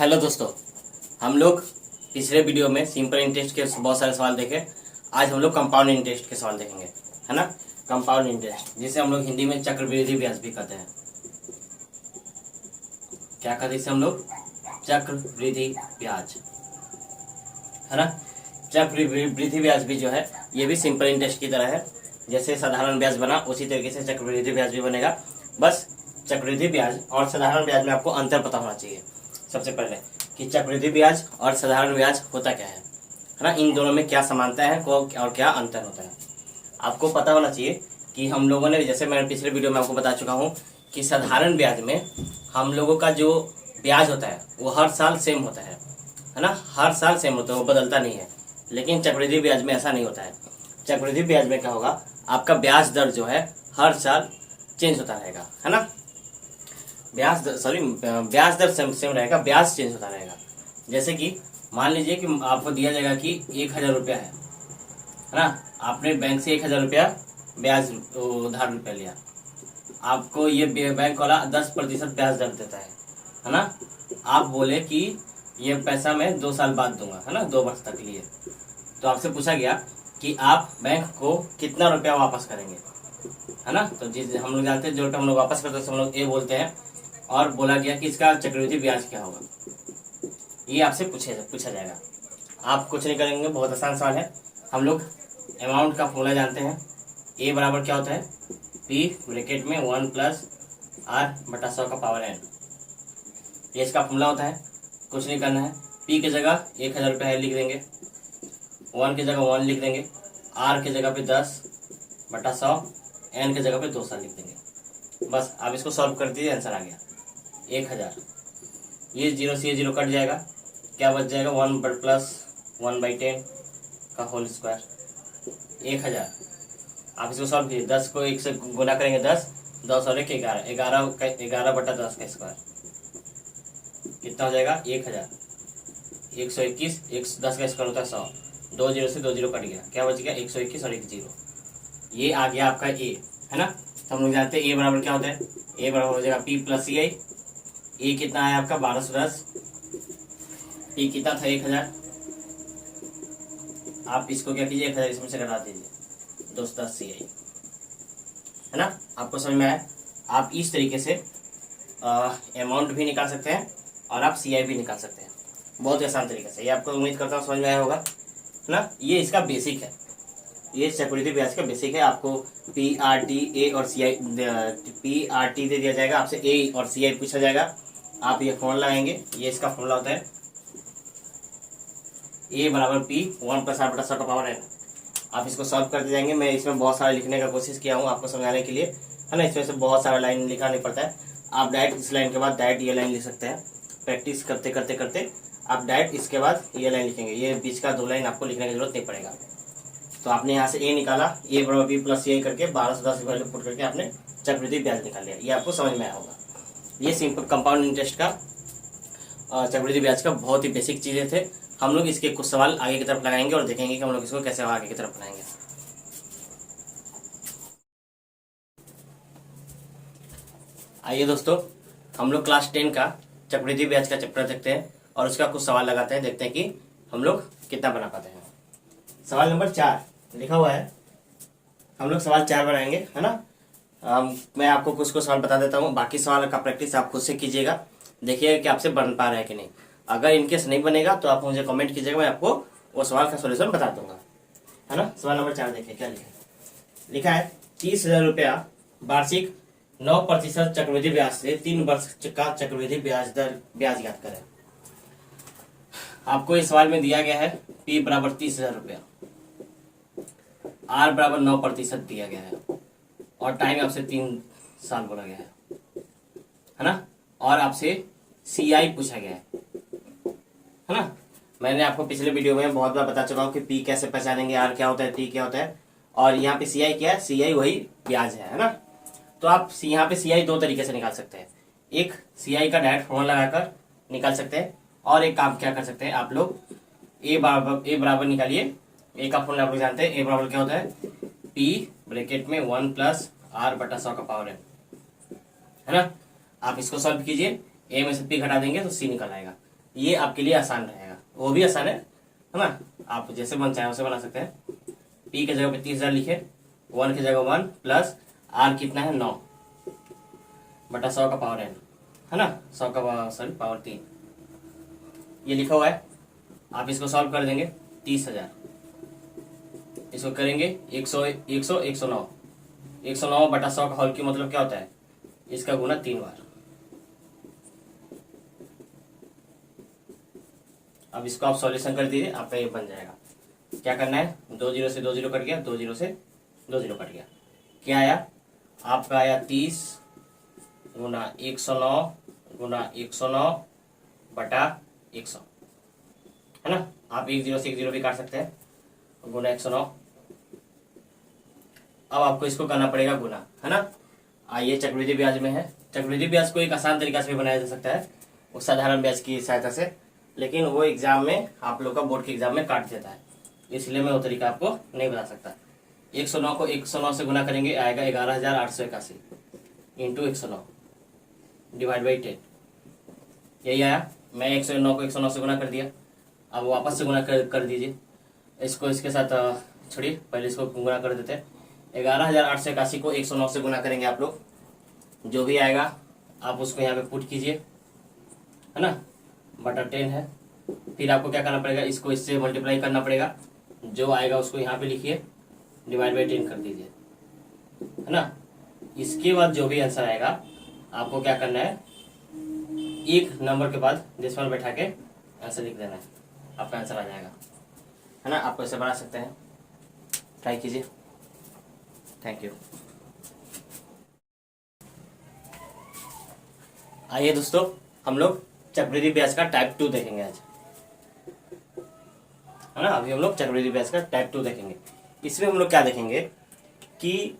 Hello दोस्तों, हम लोग पिछले वीडियो में सिंपल इंटरेस्ट के बहुत सारे सवाल देखे। आज हम लोग कंपाउंड इंटरेस्ट के सवाल देखेंगे, है ना। कंपाउंड इंटरेस्ट जिसे हम लोग हिंदी में चक्रवृद्धि ब्याज भी कहते हैं। क्या कहते हैं इसे हम लोग? चक्रवृद्धि ब्याज, है ना। चक्रवृद्धि ब्याज भी जो है ये भी सिंपल इंटरेस्ट की तरह है। जैसे साधारण ब्याज बना उसी तरीके से चक्रवृद्धि ब्याज भी बनेगा। बस चक्रवृद्धि ब्याज और साधारण ब्याज में आपको अंतर पता होना चाहिए सबसे पहले कि चक्रवृद्धि ब्याज और साधारण ब्याज होता क्या है ना। इन दोनों में क्या समानता है और क्या अंतर होता है आपको पता होना चाहिए। कि हम लोगों ने, जैसे मैं पिछले वीडियो में आपको बता चुका हूँ कि साधारण ब्याज में हम लोगों का जो ब्याज होता है वो हर साल सेम होता है ना। हर साल सेम होता है, वो बदलता नहीं है। लेकिन चक्रवृद्धि ब्याज में ऐसा नहीं होता है। चक्रवृद्धि ब्याज में क्या होगा, आपका ब्याज दर जो है हर साल चेंज होता रहेगा, है ना। ब्याज दर सेम रहेगा, ब्याज चेंज होता रहेगा। जैसे कि मान लीजिए कि आपको दिया जाएगा कि 1,000 रुपया है ना। आपने बैंक से 1,000 रुपया ब्याज उधार रुपया लिया। आपको ये बैंक वाला 10% ब्याज दर देता है ना। आप बोले कि ये पैसा मैं 2 साल बाद दूंगा, है ना, 2 वर्ष तक लिए। तो आपसे पूछा गया कि आप बैंक को कितना रुपया वापस करेंगे, है ना। तो जिस हम लोग जानते हैं जो हम लोग वापस करते हैं हम लोग ए बोलते हैं। और बोला गया कि इसका चक्रवृद्धि ब्याज क्या होगा, ये आपसे पूछा जाएगा। आप कुछ नहीं करेंगे, बहुत आसान सवाल है। हम लोग अमाउंट का फॉर्मूला जानते हैं। ए बराबर क्या होता है, पी ब्रैकेट में 1 + r/100 का पावर n। ये इसका फॉर्मूला होता है। कुछ नहीं करना है, पी की जगह 1,000 रुपये लिख देंगे, 1 की जगह 1 लिख देंगे, r की जगह पे 10/100, n की जगह पे 2 साल लिख देंगे। बस आप इसको सॉल्व कर दीजिए, आंसर आ गया 1,000। ये 0 से 0 कट जाएगा, क्या बच जाएगा 1 + 1/10 का होल स्क्वायर 1,000। आप इसको सॉल्व कीजिए, 10 को 1 से गुना करेंगे 10 और 1 11, 11/10 का स्क्वायर कितना हो जाएगा 1,000। 121, 10 का स्क्वायर होता है 100, 2 0 से 2 0 कट गया, क्या बच गया 121 और 1 0। ये आ गया आपका ए, है ना। तो हम लोग जानते हैं ए बराबर क्या होता है। ए बराबर हो जाएगा पी + सी आई। ए कितना आया आपका 1210, पी कितना था 1,000। आप इसको क्या कीजिए 1,000 इसमें से घटा दीजिए, 210 सी आई, है ना। आपको समझ में आया। आप इस तरीके से अमाउंट भी निकाल सकते हैं और आप सी आई भी निकाल सकते हैं, बहुत ही आसान तरीके से। ये आपको उम्मीद करता हूँ समझ में आया होगा, है ना। ये इसका बेसिक है, ये चक्रवृद्धि ब्याज का बेसिक है। आपको पी आर टी ए और सी आई, पी आर टी दे दिया जाएगा, आपसे ए और सी आई पूछा जाएगा। आप ये फॉर्मूला लगाएंगे, ये इसका फॉर्मूला होता है ए बराबर पी 1 + r/100 का पावर n। आप इसको सॉल्व करते जाएंगे। मैं इसमें बहुत सारा लिखने का कोशिश किया हूँ आपको समझाने के लिए, है ना। इसमें से बहुत सारा लाइन लिखना नहीं पड़ता है। आप डायरेक्ट इस लाइन के बाद डायरेक्ट ये लाइन लिख सकते हैं। प्रैक्टिस करते करते करते आप डायरेक्ट इसके बाद ये लाइन लिखेंगे, ये बीच का 2 लाइन आपको लिखने की जरूरत नहीं पड़ेगा। तो आपने यहाँ से ए निकाला, ए बराबर पी + सी आई करके 1210 वैल्यू पुट करके आपने चक्रवृद्धि ब्याज निकाल लिया। ये आपको समझ में आया होगा। ये सिंपल कंपाउंड इंटरेस्ट का चक्रवृद्धि ब्याज का बहुत ही बेसिक चीजें थे। हम लोग इसके कुछ सवाल आगे की तरफ लगाएंगे और देखेंगे कि हम लोग इसको कैसे आगे की तरफ बनाएंगे। आइए दोस्तों, हम लोग क्लास 10 का चक्रवृद्धि ब्याज का चैप्टर देखते हैं और उसका कुछ सवाल लगाते हैं, देखते हैं कि हम लोग कितना बना पाते हैं। सवाल नंबर 4 लिखा हुआ है, हम लोग सवाल 4 बनाएंगे, है ना। मैं आपको कुछ सवाल बता देता हूँ, बाकी सवाल का प्रैक्टिस आप खुद से कीजिएगा, देखिएगा कि आपसे बन पा रहा है कि नहीं। अगर इनकेस नहीं बनेगा तो आप मुझे कमेंट कीजिएगा, मैं आपको वो सवाल का सोल्यूशन बता दूंगा, है ना। सवाल नंबर 4 देखिए क्या लिखा है 30,000 रुपया वार्षिक 9% चक्रवृद्धि ब्याज से 3 वर्ष का चक्रवृद्धि ब्याज ज्ञात करें। आपको इस सवाल में दिया गया है पी बराबर 30,000 रुपया, आर बराबर 9% दिया गया है और टाइम आपसे 3 साल बोला गया है ना। और आपसे सी आई पूछा गया है ना। मैंने आपको पिछले वीडियो में बहुत बार बता चुका हूँ कि पी कैसे पहचानेंगे, आर क्या होता है, टी क्या होता है, और यहाँ पे सी आई क्या है, सी आई वही ब्याज है ना। तो आप यहाँ पे सी आई 2 तरीके से निकाल सकते हैं। एक सी आई का डायरेक्ट फॉर्मूला लगाकर निकाल सकते हैं, और एक काम क्या कर सकते हैं आप लोग, ए बराबर निकालिए। ए का फॉर्मूला आप लोग जानते हैं, ए बराबर क्या होता है पी ब्रैकेट में 1 + r/100 का पावर n, है ना। आप इसको सॉल्व कीजिए, ए में से पी घटा देंगे तो सी निकल आएगा। ये आपके लिए आसान रहेगा, वो भी आसान है ना। आप जैसे मन चाहे वैसे बना सकते हैं। पी के जगह पे 30,000 लिखे, 1 की जगह 1 प्लस आर कितना है 9 बटा 100 का पावर n, है ना, 100 का पावर 3 ये लिखा हुआ है। आप इसको सॉल्व कर देंगे 30,000, इसको करेंगे 100 100 109 109 बटा 100 का होल की मतलब क्या होता है, इसका गुना 3 बार। अब इसको आप सॉल्यूशन कर दीजिए, आपका ये बन जाएगा। क्या करना है, 2 0 से 2 0 कट गया, 2 0 से 2 0 कट गया। क्या आया आपका, आया 30 गुना 109 गुना 109 बटा 100, है ना। आप 1 0 से 1 0 भी काट सकते हैं, गुना 109। अब आपको इसको करना पड़ेगा गुना, है ना। आइए चक्रवृद्धि ब्याज में है। चक्रवृद्धि ब्याज को एक आसान तरीका से भी बनाया जा सकता है, वो साधारण ब्याज की सहायता से, लेकिन वो एग्जाम में आप लोग का बोर्ड के एग्जाम में काट देता है, इसलिए मैं वो तरीका आपको नहीं बता सकता। 109 को 109 से गुना करेंगे, आएगा 11,881 इंटू 109 डिवाइड बाई 10, यही आया। मैं 109 को 109 से गुना कर दिया, अब वापस से गुना कर दीजिए इसको, इसके साथ छोड़िए, पहले इसको गुना कर देते हैं। 11,881 को 109 से गुना करेंगे आप लोग, जो भी आएगा आप उसको यहाँ पे पुट कीजिए, है ना, बटा 10 है। फिर आपको क्या करना पड़ेगा, इसको इससे मल्टीप्लाई करना पड़ेगा, जो आएगा उसको यहाँ पे लिखिए, डिवाइड बाई 10 कर दीजिए, है ना। इसके बाद जो भी आंसर आएगा आपको क्या करना है, एक नंबर के बाद डेसिमल बैठा के आंसर लिख देना है, आपका आंसर आ जाएगा, है ना। आप ऐसे बना सकते हैं, ट्राई कीजिए। Thank you. आइए दोस्तों, हम लोग चक्रवृद्धि ब्याज का टाइप 2 देखेंगे आज, है ना। अभी हम लोग चक्रवृद्धि ब्याज का टाइप 2 देखेंगे। इसमें हम लोग क्या देखेंगे कि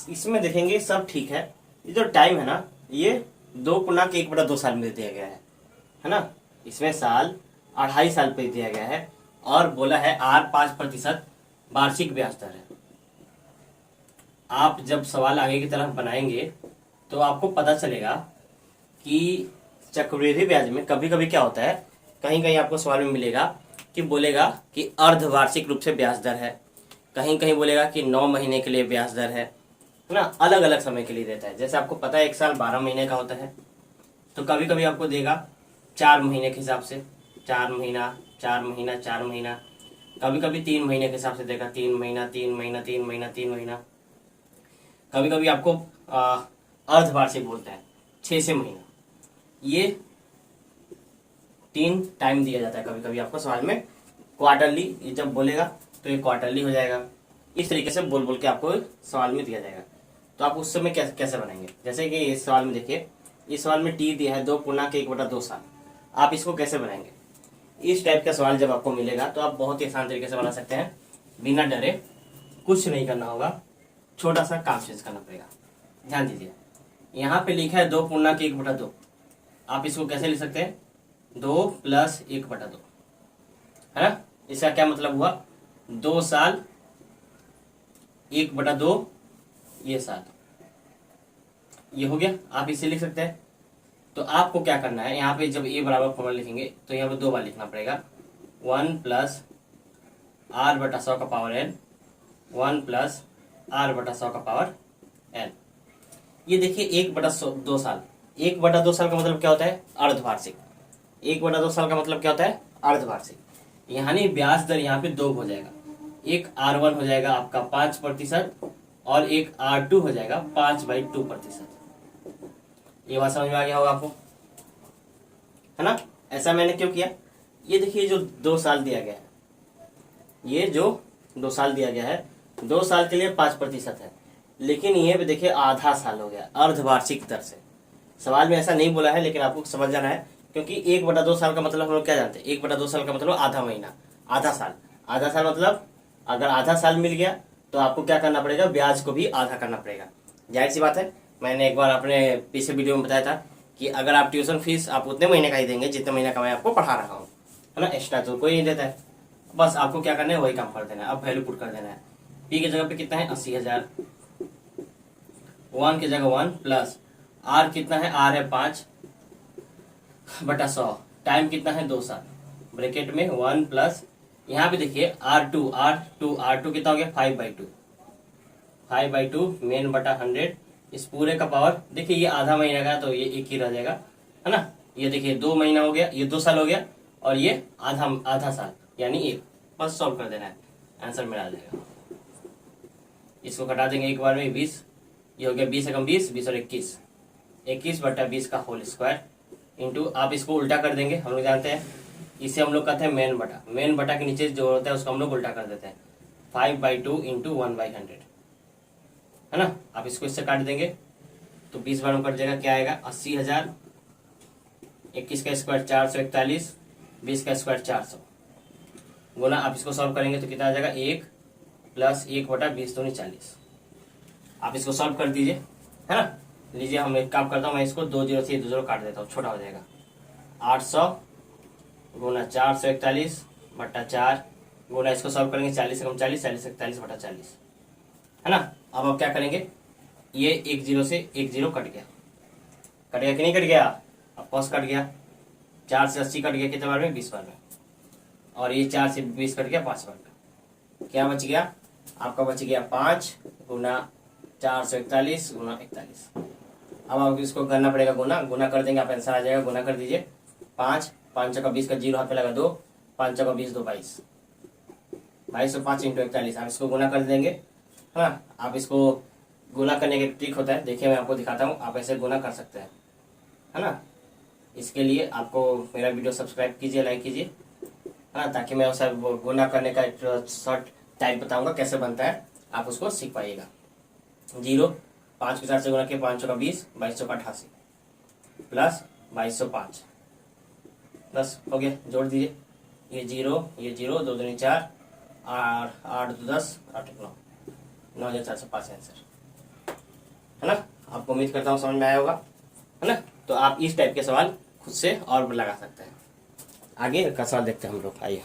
इसमें देखेंगे सब ठीक है, ये जो टाइम है ना, ये 2.1/2 साल में दिया गया है ना। इसमें साल 2.5 साल पे दिया गया है, और बोला है R 5% वार्षिक ब्याज दर है। आप जब सवाल आगे की तरफ बनाएंगे तो आपको पता चलेगा कि चक्रवृद्धि ब्याज में कभी कभी क्या होता है, कहीं कहीं आपको सवाल में मिलेगा कि बोलेगा कि अर्धवार्षिक रूप से ब्याज दर है, कहीं कहीं बोलेगा कि 9 महीने के लिए ब्याज दर है ना, अलग अलग समय के लिए देता है। जैसे आपको पता है 1 साल 12 महीने का होता है, तो कभी कभी आपको देगा 4 महीने के हिसाब से, 4 महीना 4 महीना 4 महीना, कभी कभी 3 महीने के हिसाब से देगा, 3 महीना 3 महीना 3 महीना 3 महीना, कभी कभी आपको अर्धवार्षिक बोलता है 6 महीना। ये 3 टाइम दिया जाता है कभी कभी आपको सवाल में। क्वार्टरली, ये जब बोलेगा तो ये क्वार्टरली हो जाएगा, इस तरीके से बोल बोल के आपको सवाल में दिया जाएगा। तो आप उस समय कैसे बनाएंगे, जैसे कि इस सवाल में देखिए, इस सवाल में टी दिया है 2.1/2 साल, आप इसको कैसे बनाएंगे। इस टाइप का सवाल जब आपको मिलेगा तो आप बहुत ही आसान तरीके से बना सकते हैं, बिना डरे, कुछ नहीं करना होगा, छोटा सा काम चेंज करना पड़ेगा। ध्यान दीजिए, यहाँ पे लिखा है 2.1/2, आप इसको कैसे लिख सकते हैं, 2 + 1/2, है ना। इसका क्या मतलब हुआ, 2 साल 1/2 ये साल, ये हो गया, आप इसे लिख सकते हैं। तो आपको क्या करना है, यहाँ पे जब ए बराबर फॉर्मूला लिखेंगे तो यहाँ पे 2 बार लिखना पड़ेगा, 1 + R/100 का पावर n, 1 + R/100 का पावर n। ये देखिए 1/2 साल, 1/2 साल का मतलब क्या होता है, अर्धवार्षिक। 1/2 साल का मतलब क्या होता है, अर्धवार्षिक। यानी ब्याज दर यहाँ पे 2 हो जाएगा, एक R1 हो जाएगा आपका 5% और एक R2 हो जाएगा 5/2%। ये बात समझ में आ गया होगा आपको, है ना। ऐसा मैंने क्यों किया, ये देखिए जो 2 साल दिया गया है, ये जो 2 साल दिया गया है, 2 साल के लिए 5% है, लेकिन ये भी देखिए आधा साल हो गया अर्धवार्षिक दर से। सवाल में ऐसा नहीं बोला है, लेकिन आपको समझ जाना है, क्योंकि 1/2 साल का मतलब हम लोग क्या जानते हैं, 1/2 साल का मतलब आधा महीना, आधा साल। आधा साल मतलब अगर आधा साल मिल गया तो आपको क्या करना पड़ेगा, ब्याज को भी आधा करना पड़ेगा। जाहिर सी बात है, मैंने एक बार अपने पिछले वीडियो में बताया था कि अगर आप ट्यूशन फीस आप उतने महीने का ही देंगे जितने महीने का मैं आपको पढ़ा रहा हूँ, है ना। एक्स्ट्रा तो कोई नहीं देता है, बस आपको क्या करना है, वही काम कर देना है। अब वैल्यू पुट कर देना है, पी की जगह पे कितना है 80,000, 1 की जगह 1 प्लस आर कितना है, आर है 5/100 टाइम कितना है 2 साल, ब्रैकेट में 1 प्लस यहाँ पे देखिए R2 कितना हो गया 5/2, 5/2 मेन बटा 100, इस पूरे का पावर देखिए ये आधा महीना का तो ये 1 ही रह जाएगा, है ना। ये देखिए 2 महीना हो गया, ये 2 साल हो गया, और ये आधा साल यानी 1। बस सॉल्व कर देना है, आंसर में आ जाएगा। इसको घटा देंगे एक बार में 20, ये हो गया 20 एकम 20, 20 और 21, 21/20 का होल स्क्वायर इंटू, आप इसको उल्टा कर देंगे, हम लोग जानते हैं इसे हम लोग कहते हैं मेन बटा के नीचे जो होता है उसको हम लोग उल्टा कर देते हैं, 5/2 इंटू 1/100, है ना। आप इसको इससे काट देंगे तो 20 बार में कट जाएगा, क्या आएगा 80,000, 21 का स्क्वायर 441, 20 का स्क्वायर 400 गुना, आप इसको सॉल्व करेंगे तो कितना आ जाएगा 1 प्लस 1/20 दूनी 40। आप इसको सॉल्व कर दीजिए, है ना। लीजिए हम एक काम करता हूँ, मैं इसको 2 0 से 2 0 काट देता हूँ, छोटा हो जाएगा। 800 गुना 441/4 गुना, इसको सॉल्व करेंगे 40 एकम 40, 40 41/40, है ना। अब आप क्या करेंगे, ये 1 0 से 1 0 कट गया कि नहीं कट गया, अब कॉस कट गया, 4 से 80 कट गया कितने बार में 20 बार में, और ये 4 से 20 कट गया 5 बार में, क्या बच गया आपका, बच गया 5 गुना 441 गुना 41। अब आपको इसको करना पड़ेगा गुना कर देंगे, आप आंसर आ जाएगा, गुना कर दीजिए 5 5 का 20 का 0 हाथ पे लगा 2, 5 का 20 2 22, 2205 इंटू 41, आप इसको गुना कर देंगे, है ना। आप इसको गुना करने के ट्रिक होता है, देखिए मैं आपको दिखाता हूँ, आप ऐसे गुना कर सकते हैं, है ना। इसके लिए आपको मेरा वीडियो सब्सक्राइब कीजिए, लाइक कीजिए, है ना, ताकि मैं उसे गुना करने का शॉर्ट टाइप बताऊंगा कैसे बनता है, आप उसको सीख पाइएगा। 0 5 के 4 से गुना किया, 5 का 20, 22 का 88 प्लस 2205 प्लस हो गया, जोड़ दीजिए, ये 0 2 दूनी 4, 8 2 10, 8 9, 9405 आंसर, है ना। आपको उम्मीद करता हूँ समझ में आया होगा, है ना। तो आप इस टाइप के सवाल खुद से और लगा सकते हैं। आगे का सवाल देखते हैं हम लोग, आइए।